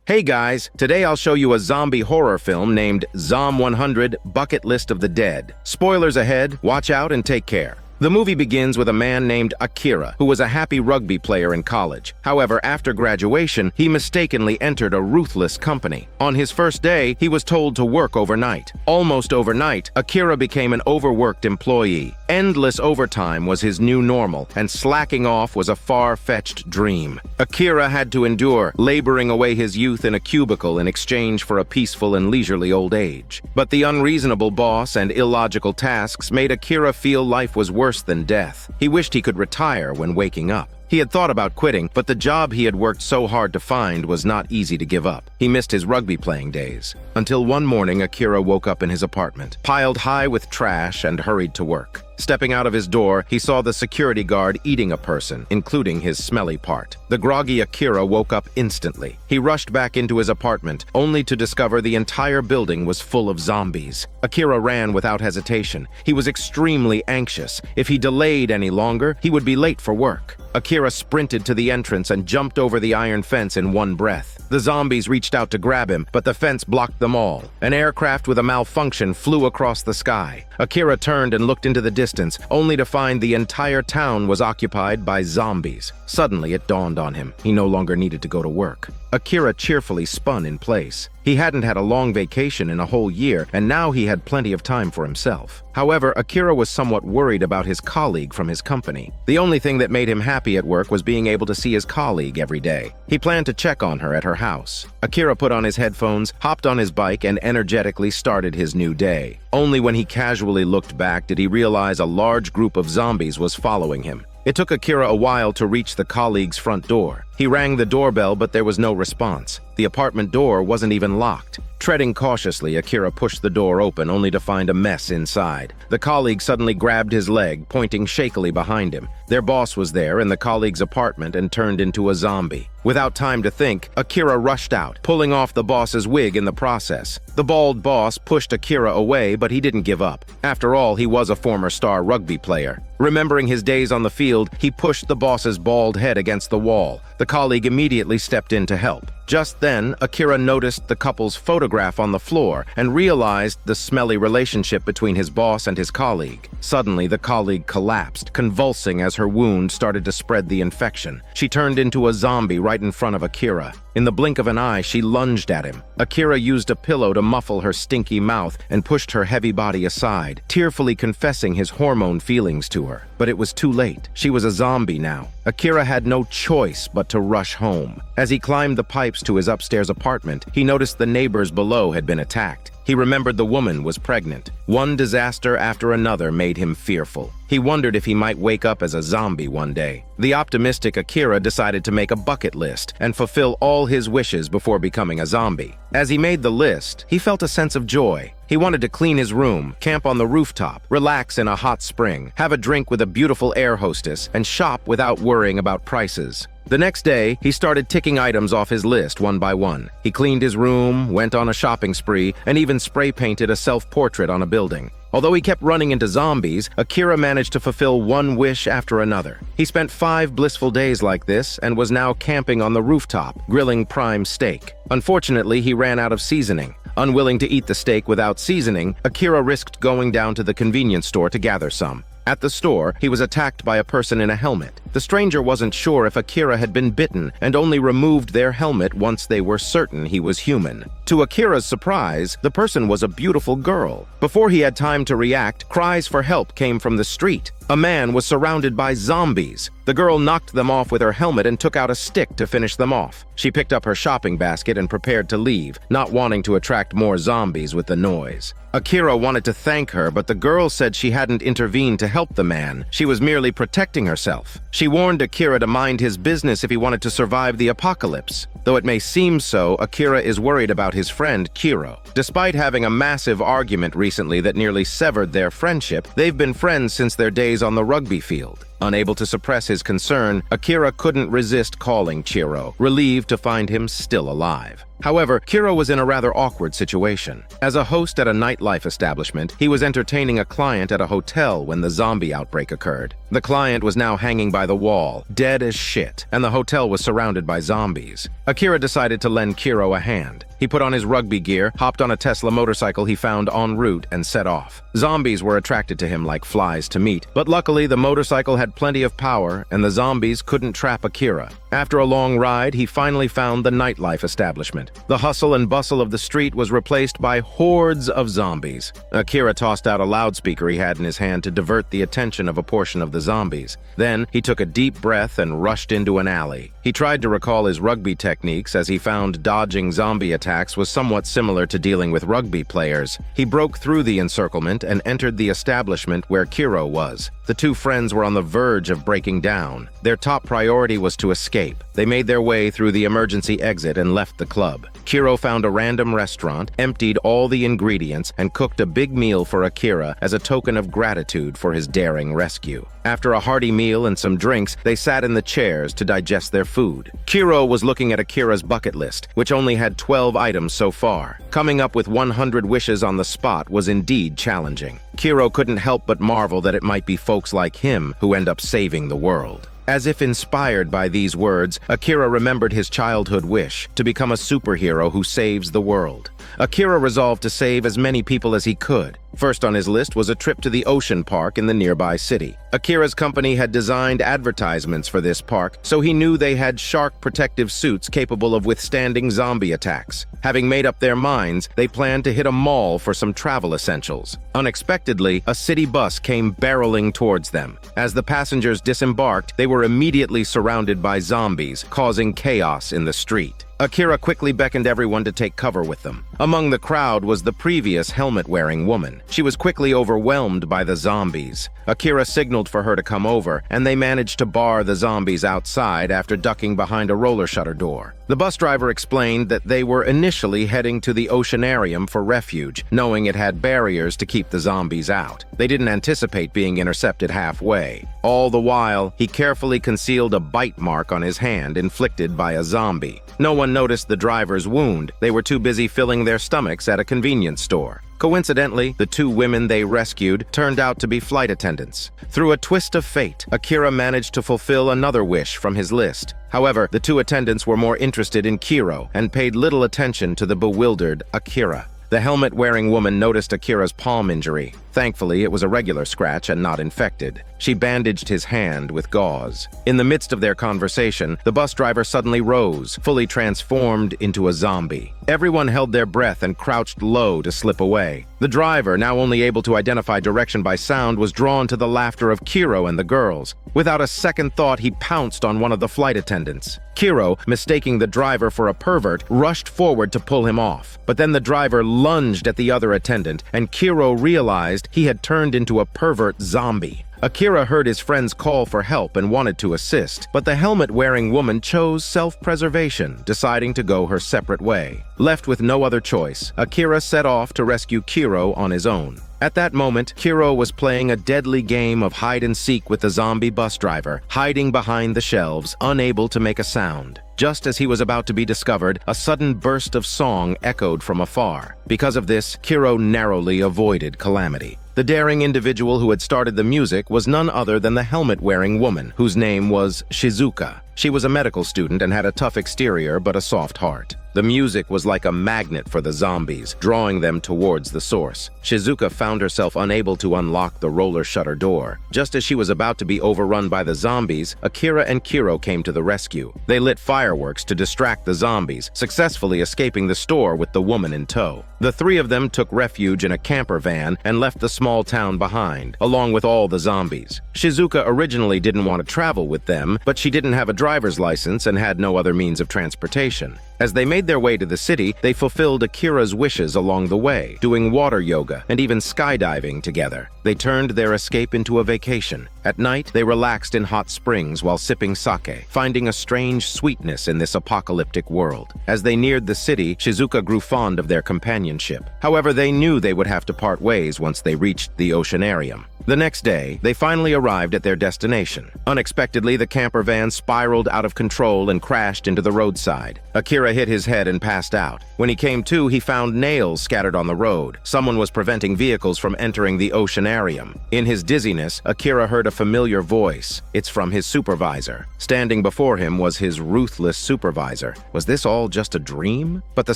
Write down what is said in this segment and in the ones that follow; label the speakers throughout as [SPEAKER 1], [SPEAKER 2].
[SPEAKER 1] Hey guys, today I'll show you a zombie horror film named Zom 100 Bucket List of the Dead. Spoilers ahead, watch out and take care. The movie begins with a man named Akira, who was a happy rugby player in college. However, after graduation, he mistakenly entered a ruthless company. On his first day, he was told to work overnight. Almost overnight, Akira became an overworked employee. Endless overtime was his new normal, and slacking off was a far-fetched dream. Akira had to endure, laboring away his youth in a cubicle in exchange for a peaceful and leisurely old age. But the unreasonable boss and illogical tasks made Akira feel life was worse than death. He wished he could retire when waking up. He had thought about quitting, but the job he had worked so hard to find was not easy to give up. He missed his rugby playing days. Until one morning, Akira woke up in his apartment, piled high with trash, and hurried to work. Stepping out of his door, he saw the security guard eating a person, including his smelly part. The groggy Akira woke up instantly. He rushed back into his apartment, only to discover the entire building was full of zombies. Akira ran without hesitation. He was extremely anxious. If he delayed any longer, he would be late for work. Akira sprinted to the entrance and jumped over the iron fence in one breath. The zombies reached out to grab him, but the fence blocked them all. An aircraft with a malfunction flew across the sky. Akira turned and looked into the distance, only to find the entire town was occupied by zombies. Suddenly, it dawned on him. He no longer needed to go to work. Akira cheerfully spun in place. He hadn't had a long vacation in a whole year, and now he had plenty of time for himself. However, Akira was somewhat worried about his colleague from his company. The only thing that made him happy at work was being able to see his colleague every day. He planned to check on her at her house. Akira put on his headphones, hopped on his bike, and energetically started his new day. Only when he casually looked back did he realize a large group of zombies was following him. It took Akira a while to reach the colleague's front door. He rang the doorbell, but there was no response. The apartment door wasn't even locked. Treading cautiously, Akira pushed the door open, only to find a mess inside. The colleague suddenly grabbed his leg, pointing shakily behind him. Their boss was there in the colleague's apartment and turned into a zombie. Without time to think, Akira rushed out, pulling off the boss's wig in the process. The bald boss pushed Akira away, but he didn't give up. After all, he was a former star rugby player. Remembering his days on the field, he pushed the boss's bald head against the wall. The colleague immediately stepped in to help. Just then, Akira noticed the couple's photograph on the floor and realized the smelly relationship between his boss and his colleague. Suddenly, the colleague collapsed, convulsing as her wound started to spread the infection. She turned into a zombie right in front of Akira. In the blink of an eye, she lunged at him. Akira used a pillow to muffle her stinky mouth and pushed her heavy body aside, tearfully confessing his hormone feelings to her. But it was too late. She was a zombie now. Akira had no choice but to rush home. As he climbed the pipes to his upstairs apartment, he noticed the neighbors below had been attacked. He remembered the woman was pregnant. One disaster after another made him fearful. He wondered if he might wake up as a zombie one day. The optimistic Akira decided to make a bucket list and fulfill all his wishes before becoming a zombie. As he made the list, he felt a sense of joy. He wanted to clean his room, camp on the rooftop, relax in a hot spring, have a drink with a beautiful air hostess, and shop without worrying about prices. The next day, he started ticking items off his list one by one. He cleaned his room, went on a shopping spree, and even spray-painted a self-portrait on a building. Although he kept running into zombies, Akira managed to fulfill one wish after another. He spent 5 blissful days like this and was now camping on the rooftop, grilling prime steak. Unfortunately, he ran out of seasoning. Unwilling to eat the steak without seasoning, Akira risked going down to the convenience store to gather some. At the store, he was attacked by a person in a helmet. The stranger wasn't sure if Akira had been bitten and only removed their helmet once they were certain he was human. To Akira's surprise, the person was a beautiful girl. Before he had time to react, cries for help came from the street. A man was surrounded by zombies. The girl knocked them off with her helmet and took out a stick to finish them off. She picked up her shopping basket and prepared to leave, not wanting to attract more zombies with the noise. Akira wanted to thank her, but the girl said she hadn't intervened to help the man. She was merely protecting herself. She warned Akira to mind his business if he wanted to survive the apocalypse. Though it may seem so, Akira is worried about his friend Kiro. Despite having a massive argument recently that nearly severed their friendship, they've been friends since their days on the rugby field. Unable to suppress his concern, Akira couldn't resist calling Chiro, relieved to find him still alive. However, Kiro was in a rather awkward situation. As a host at a nightlife establishment, he was entertaining a client at a hotel when the zombie outbreak occurred. The client was now hanging by the wall, dead as shit, and the hotel was surrounded by zombies. Akira decided to lend Kiro a hand. He put on his rugby gear, hopped on a Tesla motorcycle he found en route, and set off. Zombies were attracted to him like flies to meat, but luckily the motorcycle had plenty of power and the zombies couldn't trap Akira. After a long ride, he finally found the nightlife establishment. The hustle and bustle of the street was replaced by hordes of zombies. Akira tossed out a loudspeaker he had in his hand to divert the attention of a portion of the zombies. Then, he took a deep breath and rushed into an alley. He tried to recall his rugby techniques as he found dodging zombie attacks was somewhat similar to dealing with rugby players. He broke through the encirclement and entered the establishment where Kiro was. The two friends were on the verge of breaking down. Their top priority was to escape. They made their way through the emergency exit and left the club. Kiro found a random restaurant, emptied all the ingredients, and cooked a big meal for Akira as a token of gratitude for his daring rescue. After a hearty meal and some drinks, they sat in the chairs to digest their food. Kiro was looking at Akira's bucket list, which only had 12 items so far. Coming up with 100 wishes on the spot was indeed challenging. Kiro couldn't help but marvel that it might be folks like him who end up saving the world. As if inspired by these words, Akira remembered his childhood wish to become a superhero who saves the world. Akira resolved to save as many people as he could. First on his list was a trip to the ocean park in the nearby city. Akira's company had designed advertisements for this park, so he knew they had shark protective suits capable of withstanding zombie attacks. Having made up their minds, they planned to hit a mall for some travel essentials. Unexpectedly, a city bus came barreling towards them. As the passengers disembarked, they were immediately surrounded by zombies, causing chaos in the street. Akira quickly beckoned everyone to take cover with them. Among the crowd was the previous helmet-wearing woman. She was quickly overwhelmed by the zombies. Akira signaled for her to come over, and they managed to bar the zombies outside after ducking behind a roller shutter door. The bus driver explained that they were initially heading to the oceanarium for refuge, knowing it had barriers to keep the zombies out. They didn't anticipate being intercepted halfway. All the while, he carefully concealed a bite mark on his hand inflicted by a zombie. No one noticed the driver's wound. They were too busy filling their stomachs at a convenience store. Coincidentally, the two women they rescued turned out to be flight attendants. Through a twist of fate, Akira managed to fulfill another wish from his list. However, the two attendants were more interested in Kiro and paid little attention to the bewildered Akira. The helmet-wearing woman noticed Akira's palm injury. Thankfully, it was a regular scratch and not infected. She bandaged his hand with gauze. In the midst of their conversation, the bus driver suddenly rose, fully transformed into a zombie. Everyone held their breath and crouched low to slip away. The driver, now only able to identify direction by sound, was drawn to the laughter of Kiro and the girls. Without a second thought, he pounced on one of the flight attendants. Kiro, mistaking the driver for a pervert, rushed forward to pull him off. But then the driver lunged at the other attendant, and Kiro realized he had turned into a pervert zombie. Akira heard his friend's call for help and wanted to assist, but the helmet-wearing woman chose self-preservation, deciding to go her separate way. Left with no other choice, Akira set off to rescue Kiro on his own. At that moment, Kiro was playing a deadly game of hide-and-seek with the zombie bus driver, hiding behind the shelves, unable to make a sound. Just as he was about to be discovered, a sudden burst of song echoed from afar. Because of this, Kiro narrowly avoided calamity. The daring individual who had started the music was none other than the helmet-wearing woman, whose name was Shizuka. She was a medical student and had a tough exterior but a soft heart. The music was like a magnet for the zombies, drawing them towards the source. Shizuka found herself unable to unlock the roller shutter door. Just as she was about to be overrun by the zombies, Akira and Kiro came to the rescue. They lit fireworks to distract the zombies, successfully escaping the store with the woman in tow. The three of them took refuge in a camper van and left the small town behind, along with all the zombies. Shizuka originally didn't want to travel with them, but she didn't have a driver's license and had no other means of transportation. As they made their way to the city, they fulfilled Akira's wishes along the way, doing water yoga and even skydiving together. They turned their escape into a vacation. At night, they relaxed in hot springs while sipping sake, finding a strange sweetness in this apocalyptic world. As they neared the city, Shizuka grew fond of their companionship. However, they knew they would have to part ways once they reached the oceanarium. The next day, they finally arrived at their destination. Unexpectedly, the camper van spiraled out of control and crashed into the roadside. Akira hit his head and passed out. When he came to, he found nails scattered on the road. Someone was preventing vehicles from entering the oceanarium. In his dizziness, Akira heard a familiar voice. It's from his supervisor. Standing before him was his ruthless supervisor. Was this all just a dream? But the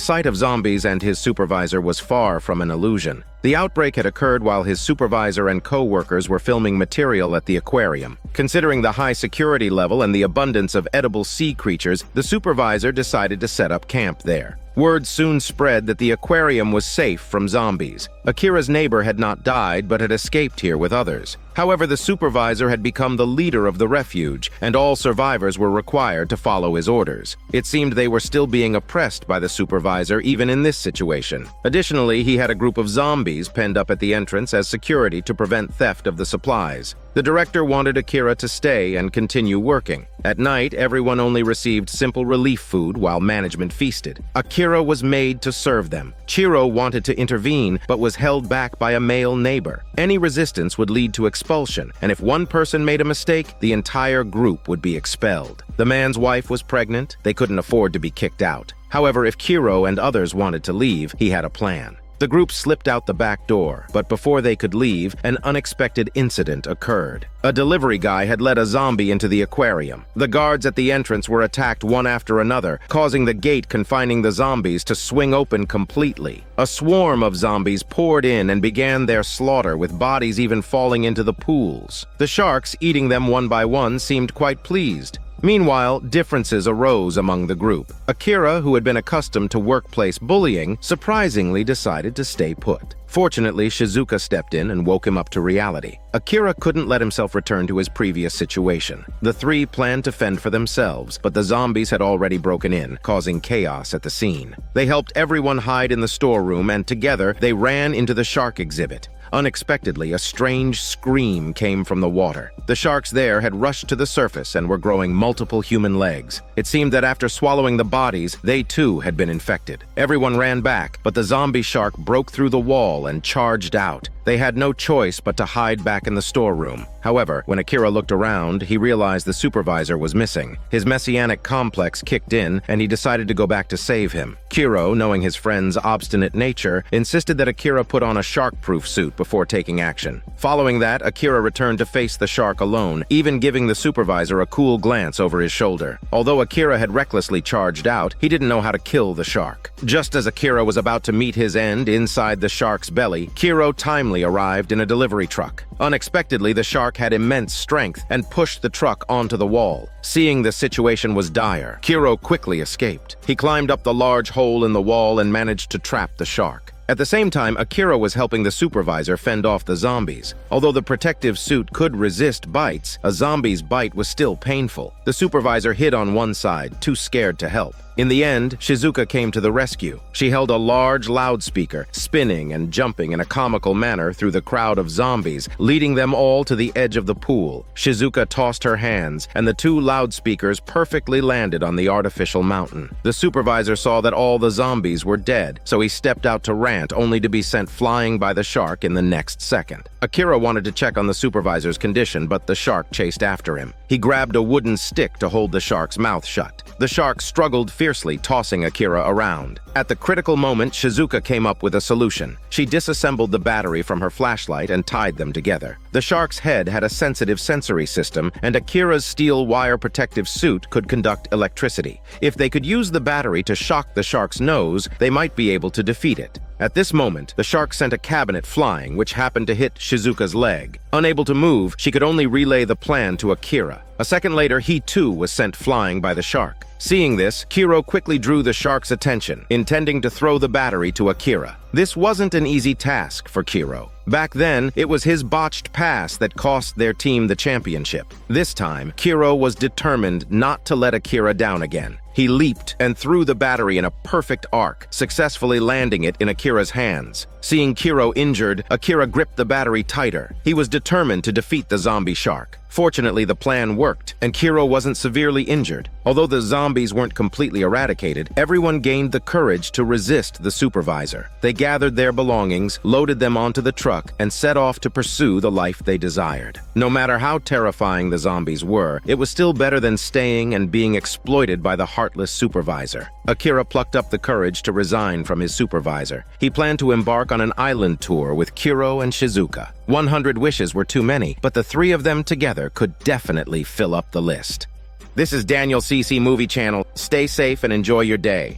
[SPEAKER 1] sight of zombies and his supervisor was far from an illusion. The outbreak had occurred while his supervisor and co-workers were filming material at the aquarium. Considering the high security level and the abundance of edible sea creatures, the supervisor decided to set up camp there. Word soon spread that the aquarium was safe from zombies. Akira's neighbor had not died but had escaped here with others. However, the supervisor had become the leader of the refuge, and all survivors were required to follow his orders. It seemed they were still being oppressed by the supervisor even in this situation. Additionally, he had a group of zombies penned up at the entrance as security to prevent theft of the supplies. The director wanted Akira to stay and continue working. At night, everyone only received simple relief food while management feasted. Akira was made to serve them. Chiro wanted to intervene, but was held back by a male neighbor. Any resistance would lead to expulsion, and if one person made a mistake, the entire group would be expelled. The man's wife was pregnant. They couldn't afford to be kicked out. However, if Chiro and others wanted to leave, he had a plan. The group slipped out the back door, but before they could leave, an unexpected incident occurred. A delivery guy had let a zombie into the aquarium. The guards at the entrance were attacked one after another, causing the gate confining the zombies to swing open completely. A swarm of zombies poured in and began their slaughter, with bodies even falling into the pools. The sharks, eating them one by one, seemed quite pleased. Meanwhile, differences arose among the group. Akira, who had been accustomed to workplace bullying, surprisingly decided to stay put. Fortunately, Shizuka stepped in and woke him up to reality. Akira couldn't let himself return to his previous situation. The three planned to fend for themselves, but the zombies had already broken in, causing chaos at the scene. They helped everyone hide in the storeroom, and together they ran into the shark exhibit. Unexpectedly, a strange scream came from the water. The sharks there had rushed to the surface and were growing multiple human legs. It seemed that after swallowing the bodies, they too had been infected. Everyone ran back, but the zombie shark broke through the wall and charged out. They had no choice but to hide back in the storeroom. However, when Akira looked around, he realized the supervisor was missing. His messianic complex kicked in, and he decided to go back to save him. Kiro, knowing his friend's obstinate nature, insisted that Akira put on a shark-proof suit before taking action. Following that, Akira returned to face the shark alone, even giving the supervisor a cool glance over his shoulder. Although Akira had recklessly charged out, he didn't know how to kill the shark. Just as Akira was about to meet his end inside the shark's belly, Kiro timely arrived in a delivery truck. Unexpectedly, the shark had immense strength and pushed the truck onto the wall. Seeing the situation was dire, Kiro quickly escaped. He climbed up the large hole in the wall and managed to trap the shark. At the same time, Akira was helping the supervisor fend off the zombies. Although the protective suit could resist bites, a zombie's bite was still painful. The supervisor hid on one side, too scared to help. In the end, Shizuka came to the rescue. She held a large loudspeaker, spinning and jumping in a comical manner through the crowd of zombies, leading them all to the edge of the pool. Shizuka tossed her hands, and the two loudspeakers perfectly landed on the artificial mountain. The supervisor saw that all the zombies were dead, so he stepped out to rant, only to be sent flying by the shark in the next second. Akira wanted to check on the supervisor's condition, but the shark chased after him. He grabbed a wooden stick to hold the shark's mouth shut. The shark struggled fiercely, tossing Akira around. At the critical moment, Shizuka came up with a solution. She disassembled the battery from her flashlight and tied them together. The shark's head had a sensitive sensory system, and Akira's steel wire protective suit could conduct electricity. If they could use the battery to shock the shark's nose, they might be able to defeat it. At this moment, the shark sent a cabinet flying, which happened to hit Shizuka's leg. Unable to move, she could only relay the plan to Akira. A second later, he too was sent flying by the shark. Seeing this, Kiro quickly drew the shark's attention, intending to throw the battery to Akira. This wasn't an easy task for Kiro. Back then, it was his botched pass that cost their team the championship. This time, Kiro was determined not to let Akira down again. He leaped and threw the battery in a perfect arc, successfully landing it in Akira's hands. Seeing Kiro injured, Akira gripped the battery tighter. He was determined to defeat the zombie shark. Fortunately, the plan worked, and Kiro wasn't severely injured. Although the zombies weren't completely eradicated, everyone gained the courage to resist the supervisor. They gathered their belongings, loaded them onto the truck, and set off to pursue the life they desired. No matter how terrifying the zombies were, it was still better than staying and being exploited by the heartless supervisor. Akira plucked up the courage to resign from his supervisor. He planned to embark on an island tour with Kiro and Shizuka. 100 wishes were too many, but the three of them together could definitely fill up the list. This is Daniel CC Movie Channel. Stay safe and enjoy your day.